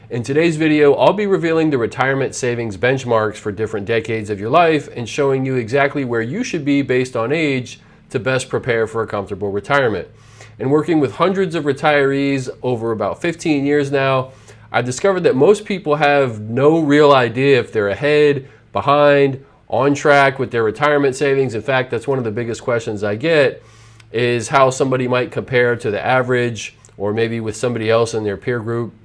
In today's video, I'll be revealing the retirement savings benchmarks for different decades of your life and showing you exactly where you should be based on age to best prepare for a comfortable retirement. And working with hundreds of retirees over about 15 years now, I've discovered that most people have no real idea if they're ahead, behind, on track with their retirement savings. In fact, that's one of the biggest questions I get, is how somebody might compare to the average or maybe with somebody else in their peer group.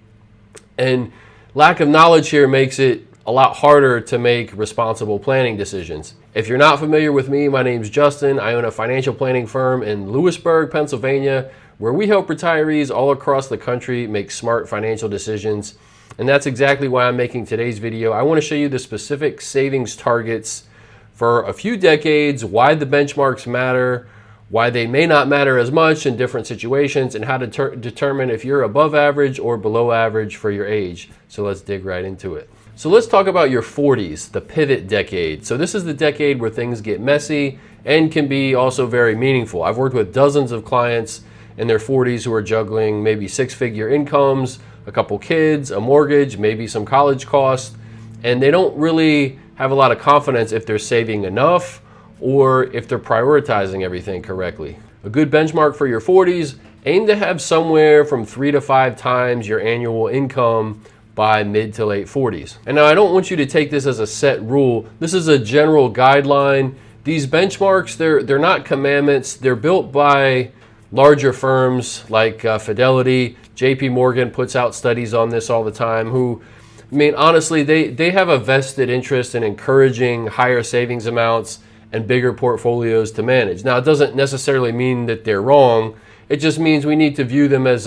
And lack of knowledge here makes it a lot harder to make responsible planning decisions. If you're not familiar with me, my name's Justin. I own a financial planning firm in Lewisburg, Pennsylvania, where we help retirees all across the country make smart financial decisions. And that's exactly why I'm making today's video. I want to show you the specific savings targets for a few decades, why the benchmarks matter, why they may not matter as much in different situations, and how to determine if you're above average or below average for your age. So let's dig right into it. So let's talk about your 40s, the pivot decade. So this is the decade where things get messy and can be also very meaningful. I've worked with dozens of clients in their 40s who are juggling maybe six-figure incomes, a couple kids, a mortgage, maybe some college costs, and they don't really have a lot of confidence if they're saving enough or if they're prioritizing everything correctly. A good benchmark for your 40s, aim to have somewhere from 3 to 5 times your annual income by mid to late 40s. And now I don't want you to take this as a set rule. This is a general guideline. These benchmarks, they're not commandments. They're built by larger firms like Fidelity. JP Morgan puts out studies on this all the time, who, I mean, honestly, they have a vested interest in encouraging higher savings amounts and bigger portfolios to manage. Now, it doesn't necessarily mean that they're wrong. It just means we need to view them as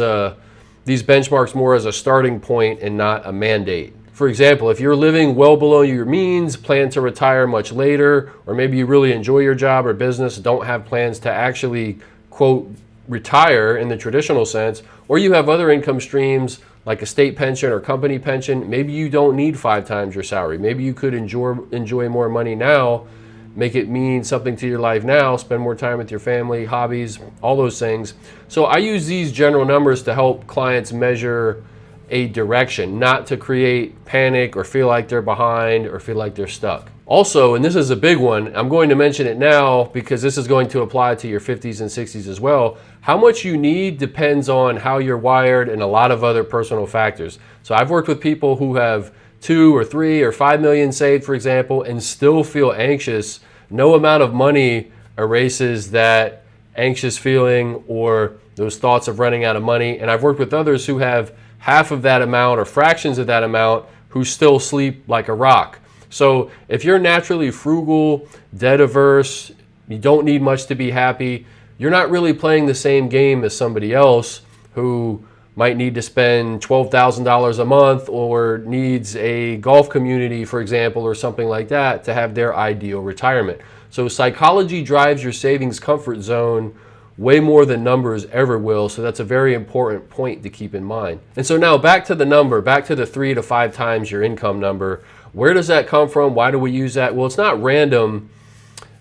these benchmarks more as a starting point and not a mandate. For example, if you're living well below your means, plan to retire much later, or maybe you really enjoy your job or business, don't have plans to actually, quote, retire in the traditional sense, or you have other income streams like a state pension or company pension, maybe you don't need 5 times your salary. Maybe you could enjoy more money now, make it mean something to your life now, spend more time with your family, hobbies, all those things. So I use these general numbers to help clients measure a direction, not to create panic or feel like they're behind or feel like they're stuck. Also, and this is a big one, I'm going to mention it now because this is going to apply to your 50s and 60s as well. How much you need depends on how you're wired and a lot of other personal factors. So I've worked with people who have 2 or 3 or 5 million saved, for example, and still feel anxious. No amount of money erases that anxious feeling or those thoughts of running out of money. And I've worked with others who have half of that amount or fractions of that amount who still sleep like a rock. So if you're naturally frugal, debt averse, you don't need much to be happy, you're not really playing the same game as somebody else who might need to spend $12,000 a month or needs a golf community, for example, or something like that to have their ideal retirement. So psychology drives your savings comfort zone way more than numbers ever will. So that's a very important point to keep in mind. And so now back to the number, back to the 3 to 5 times your income number. Where does that come from? Why do we use that? Well, it's not random.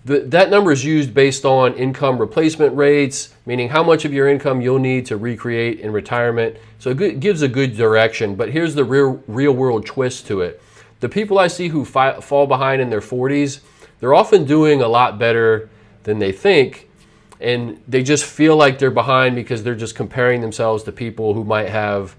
That number is used based on income replacement rates, meaning how much of your income you'll need to recreate in retirement. So it gives a good direction, but here's the real world twist to it. The people I see who fall behind in their 40s, they're often doing a lot better than they think, and they just feel like they're behind because they're just comparing themselves to people who might have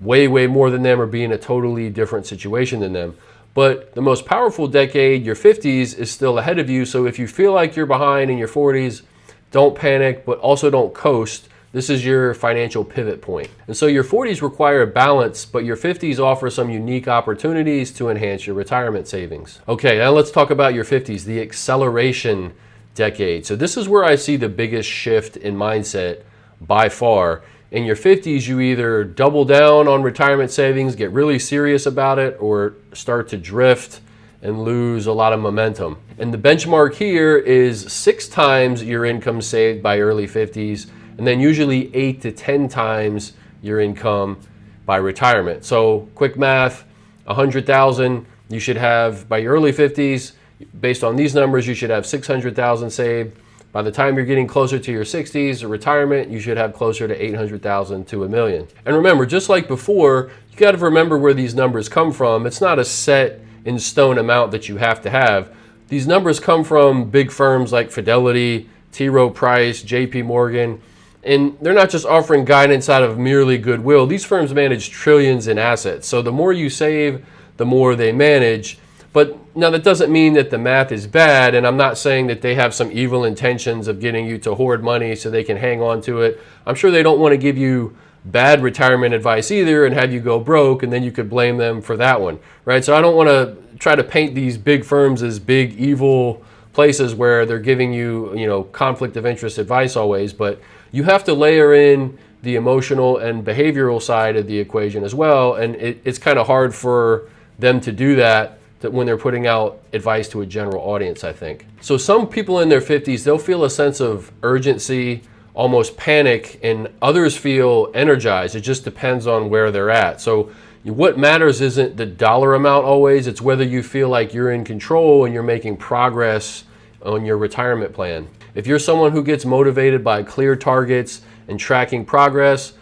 way, way more than them or be in a totally different situation than them. But the most powerful decade, your 50s, is still ahead of you. So if you feel like you're behind in your 40s, don't panic, but also don't coast. This is your financial pivot point. And so your 40s require a balance, but your 50s offer some unique opportunities to enhance your retirement savings. Okay, now let's talk about your 50s, the acceleration decade. So this is where I see the biggest shift in mindset by far. In your 50s, you either double down on retirement savings, get really serious about it, or start to drift and lose a lot of momentum. And the benchmark here is 6 times your income saved by early 50s, and then usually 8 to 10 times your income by retirement. So quick math, 100,000 you should have by your early 50s. Based on these numbers, you should have 600,000 saved By the time you're getting closer to your 60s or retirement, you should have closer to 800,000 to $1 million. And remember, just like before, you got to remember where these numbers come from. It's not a set in stone amount that you have to have. These numbers come from big firms like Fidelity, T. Rowe Price, JP Morgan, and they're not just offering guidance out of merely goodwill. These firms manage trillions in assets. So the more you save, the more they manage. But now that doesn't mean that the math is bad, and I'm not saying that they have some evil intentions of getting you to hoard money so they can hang on to it. I'm sure they don't want to give you bad retirement advice either and have you go broke, and then you could blame them for that one, right? So I don't want to try to paint these big firms as big evil places where they're giving you, conflict of interest advice always, but you have to layer in the emotional and behavioral side of the equation as well, and it's kind of hard for them to do that when they're putting out advice to a general audience, I think. So some people in their 50s, they'll feel a sense of urgency, almost panic, and others feel energized. It just depends on where they're at. So what matters isn't the dollar amount always, it's whether you feel like you're in control and you're making progress on your retirement plan. If you're someone who gets motivated by clear targets and tracking progress,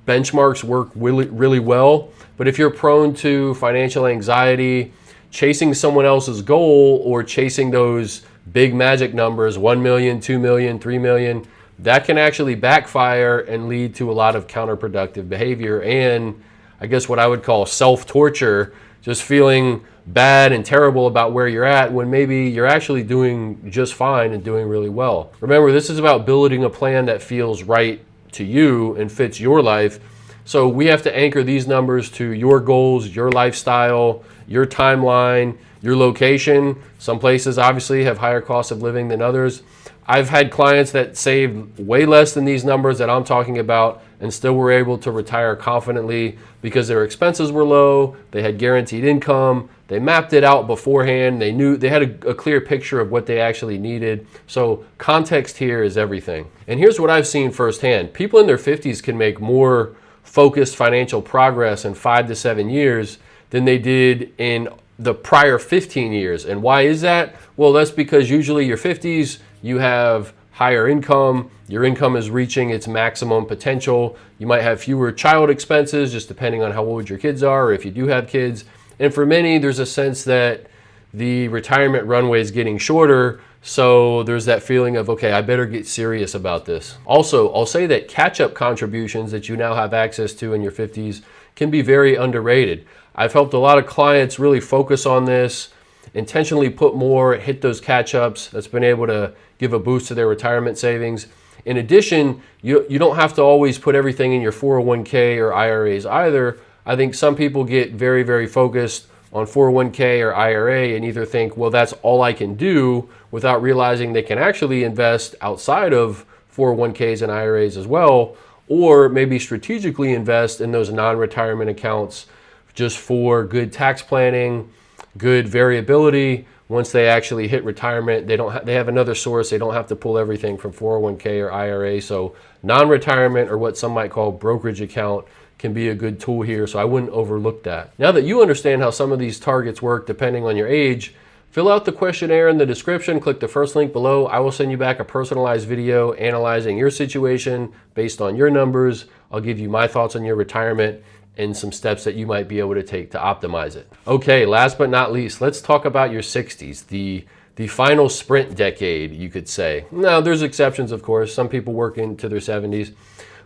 benchmarks work really, really well. But if you're prone to financial anxiety, chasing someone else's goal or chasing those big magic numbers, 1 million, 2 million, 3 million, that can actually backfire and lead to a lot of counterproductive behavior and I guess what I would call self-torture, just feeling bad and terrible about where you're at when maybe you're actually doing just fine and doing really well. Remember, this is about building a plan that feels right to you and fits your life. So we have to anchor these numbers to your goals, your lifestyle, your timeline, your location. Some places obviously have higher cost of living than others. I've had clients that saved way less than these numbers that I'm talking about and still were able to retire confidently because their expenses were low, they had guaranteed income, they mapped it out beforehand, they knew they had a clear picture of what they actually needed. So context here is everything. And here's what I've seen firsthand. People in their 50s can make more focused financial progress in 5 to 7 years than they did in the prior 15 years. And why is that? Well, that's because usually your 50s, you have higher income, your income is reaching its maximum potential. You might have fewer child expenses, just depending on how old your kids are, or if you do have kids. And for many, there's a sense that the retirement runway is getting shorter, so there's that feeling of, okay, I better get serious about this. Also, I'll say that catch-up contributions that you now have access to in your 50s can be very underrated. I've helped a lot of clients really focus on this, intentionally put more, hit those catch-ups. That's been able to give a boost to their retirement savings. In addition, you don't have to always put everything in your 401k or IRAs either. I think some people get very, very focused on 401k or IRA and either think, well, that's all I can do, without realizing they can actually invest outside of 401ks and IRAs as well, or maybe strategically invest in those non-retirement accounts just for good tax planning, good variability. Once they actually hit retirement, they have another source. They don't have to pull everything from 401k or IRA. So non-retirement, or what some might call brokerage account, can be a good tool here. So I wouldn't overlook that. Now that you understand how some of these targets work depending on your age, fill out the questionnaire in the description. Click the first link below. I will send you back a personalized video analyzing your situation based on your numbers. I'll give you my thoughts on your retirement and some steps that you might be able to take to optimize it. Okay, last but not least, let's talk about your 60s, the final sprint decade, you could say. Now, there's exceptions, of course. Some people work into their 70s,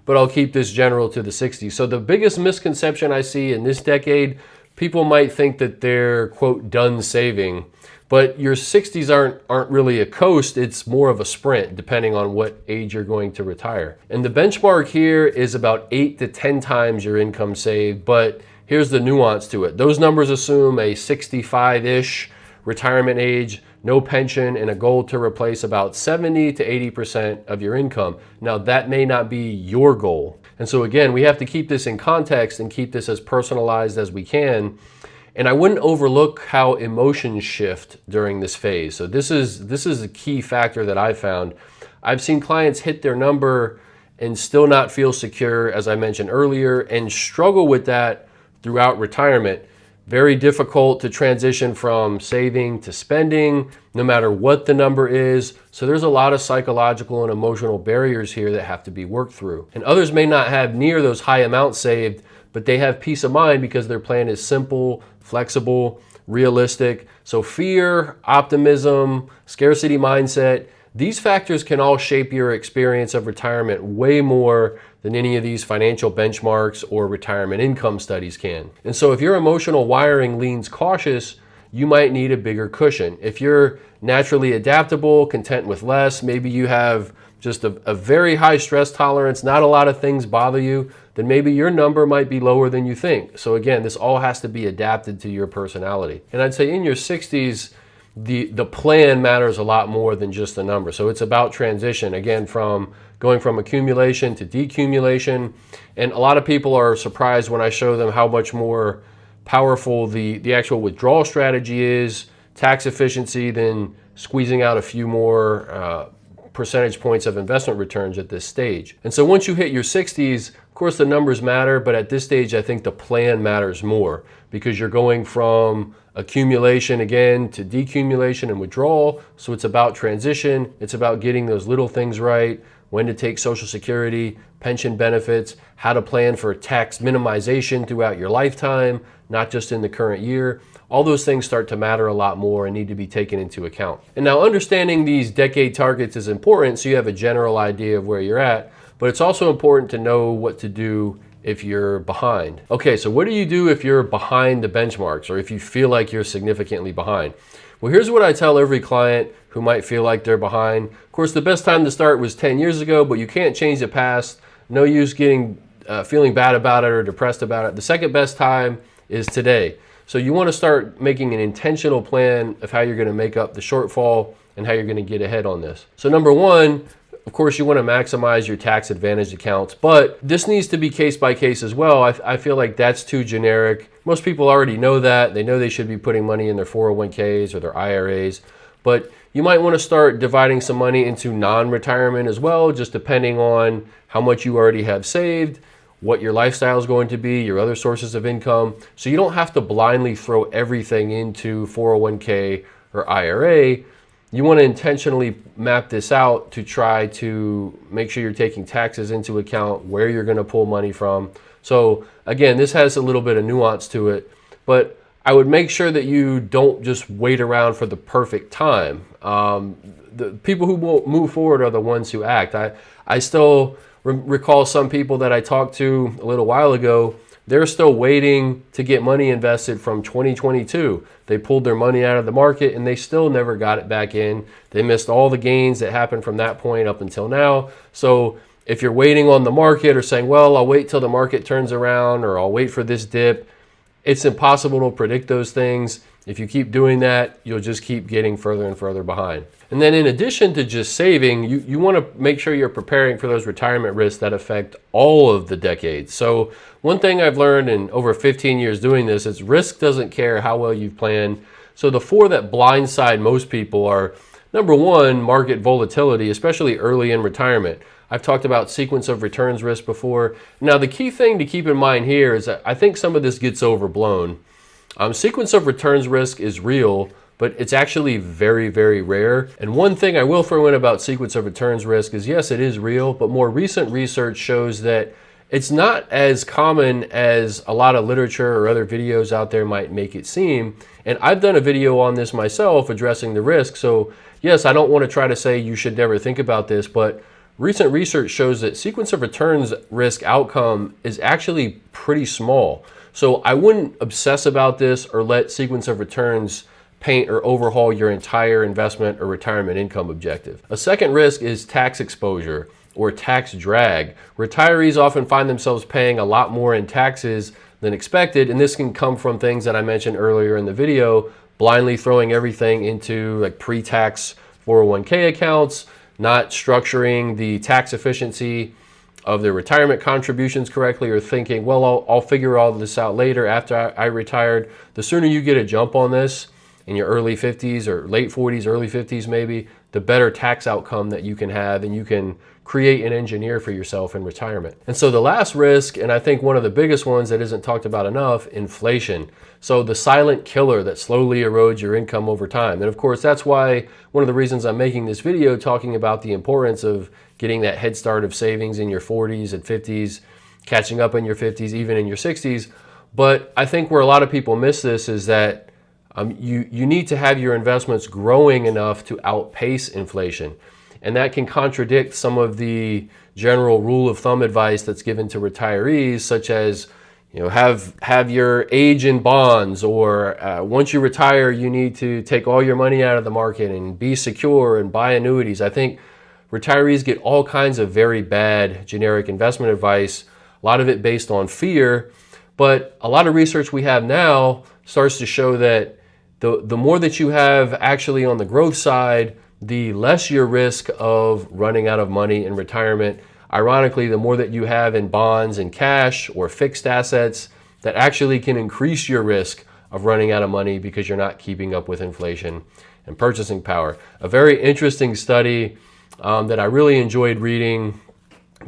but I'll keep this general to the 60s. So the biggest misconception I see in this decade, people might think that they're, quote, done saving, but your 60s aren't really a coast, it's more of a sprint depending on what age you're going to retire. And the benchmark here is about 8 to 10 times your income saved, but here's the nuance to it. Those numbers assume a 65-ish retirement age, no pension, and a goal to replace about 70 to 80% of your income. Now, that may not be your goal. And so again, we have to keep this in context and keep this as personalized as we can. And I wouldn't overlook how emotions shift during this phase. So this is a key factor that I've found. I've seen clients hit their number and still not feel secure, as I mentioned earlier, and struggle with that throughout retirement. Very difficult to transition from saving to spending, no matter what the number is. So there's a lot of psychological and emotional barriers here that have to be worked through. And others may not have near those high amounts saved, but they have peace of mind because their plan is simple, flexible, realistic. So fear, optimism, scarcity mindset, these factors can all shape your experience of retirement way more than any of these financial benchmarks or retirement income studies can. And so if your emotional wiring leans cautious, you might need a bigger cushion. If you're naturally adaptable, content with less, maybe you have just a very high stress tolerance, not a lot of things bother you, then maybe your number might be lower than you think. So again, this all has to be adapted to your personality. And I'd say in your 60s, the plan matters a lot more than just the number. So it's about transition, again, from going from accumulation to decumulation. And a lot of people are surprised when I show them how much more powerful the actual withdrawal strategy is, tax efficiency, than squeezing out a few more percentage points of investment returns at this stage. And so once you hit your 60s, of course the numbers matter, but at this stage I think the plan matters more because you're going from accumulation again to decumulation and withdrawal. So it's about transition, it's about getting those little things right, when to take Social Security, pension benefits, how to plan for tax minimization throughout your lifetime, not just in the current year. All those things start to matter a lot more and need to be taken into account. And now understanding these decade targets is important so you have a general idea of where you're at, but it's also important to know what to do if you're behind. Okay, so what do you do if you're behind the benchmarks or if you feel like you're significantly behind? Well, here's what I tell every client who might feel like they're behind. Of course, the best time to start was 10 years ago, but you can't change the past. No use getting feeling bad about it or depressed about it. The second best time is today. So you want to start making an intentional plan of how you're going to make up the shortfall and how you're going to get ahead on this. So number one, of course, you want to maximize your tax advantage accounts, but this needs to be case by case as well. I feel like that's too generic. Most people already know that. They know they should be putting money in their 401ks or their IRAs, but you might want to start dividing some money into non-retirement as well, just depending on how much you already have saved, what your lifestyle is going to be, your other sources of income. So you don't have to blindly throw everything into 401k or IRA. You want to intentionally map this out to try to make sure you're taking taxes into account, where you're going to pull money from. So again, this has a little bit of nuance to it, but I would make sure that you don't just wait around for the perfect time. The people who won't move forward are the ones who act. I still recall some people that I talked to a little while ago. They're still waiting to get money invested from 2022. They pulled their money out of the market and they still never got it back in. They missed all the gains that happened from that point up until now. So if you're waiting on the market or saying, well, I'll wait till the market turns around or I'll wait for this dip, it's impossible to predict those things. If you keep doing that, you'll just keep getting further and further behind. And then in addition to just saving, you want to make sure you're preparing for those retirement risks that affect all of the decades. So one thing I've learned in over 15 years doing this is risk doesn't care how well you've planned. So the four that blindside most people are, number one, market volatility, especially early in retirement. I've talked about sequence of returns risk before. Now, the key thing to keep in mind here is that I think some of this gets overblown. Sequence of returns risk is real, but it's actually very, very rare. And one thing I will throw in about sequence of returns risk is, yes, it is real, but more recent research shows that it's not as common as a lot of literature or other videos out there might make it seem. And I've done a video on this myself addressing the risk. So yes, I don't want to try to say you should never think about this, but recent research shows that sequence of returns risk outcome is actually pretty small. So I wouldn't obsess about this or let sequence of returns paint or overhaul your entire investment or retirement income objective. A second risk is tax exposure or tax drag. Retirees often find themselves paying a lot more in taxes than expected, and this can come from things that I mentioned earlier in the video, blindly throwing everything into like pre-tax 401k accounts, not structuring the tax efficiency of their retirement contributions correctly, or thinking, well, I'll figure all this out later after I retired. The sooner you get a jump on this in your early 50s or late 40s, early 50s maybe, the better tax outcome that you can have, and you can create and engineer for yourself in retirement. And so the last risk, and I think one of the biggest ones that isn't talked about enough, inflation. So the silent killer that slowly erodes your income over time. And of course, that's why one of the reasons I'm making this video talking about the importance of getting that head start of savings in your 40s and 50s, catching up in your 50s, even in your 60s. But I think where a lot of people miss this is that you need to have your investments growing enough to outpace inflation. And that can contradict some of the general rule of thumb advice that's given to retirees, such as, have your age in bonds, or once you retire, you need to take all your money out of the market and be secure and buy annuities. I think retirees get all kinds of very bad generic investment advice, a lot of it based on fear. But a lot of research we have now starts to show that the more that you have actually on the growth side, the less your risk of running out of money in retirement. Ironically, the more that you have in bonds and cash or fixed assets, that actually can increase your risk of running out of money because you're not keeping up with inflation and purchasing power. A very interesting study that I really enjoyed reading,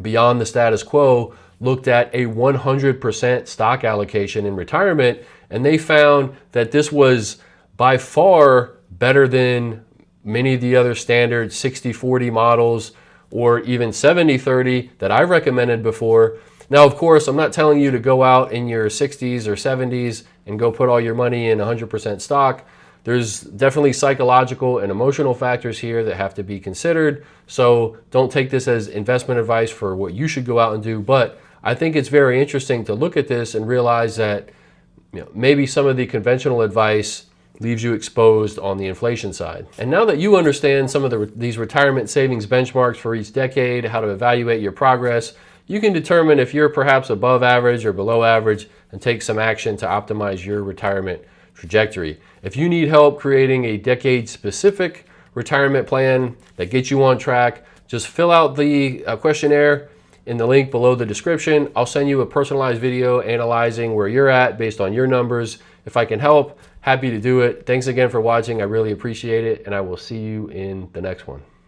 Beyond the Status Quo, looked at a 100% stock allocation in retirement, and they found that this was by far better than many of the other standard 60-40 models or even 70-30 that I've recommended before. Now, of course, I'm not telling you to go out in your 60s or 70s and go put all your money in 100% stock. There's definitely psychological and emotional factors here that have to be considered. So don't take this as investment advice for what you should go out and do. But I think it's very interesting to look at this and realize that maybe some of the conventional advice leaves you exposed on the inflation side. And now that you understand some of these retirement savings benchmarks for each decade, how to evaluate your progress, you can determine if you're perhaps above average or below average and take some action to optimize your retirement trajectory. If you need help creating a decade-specific retirement plan that gets you on track, just fill out the questionnaire in the link below the description. I'll send you a personalized video analyzing where you're at based on your numbers. If I can help, happy to do it. Thanks again for watching. I really appreciate it, and I will see you in the next one.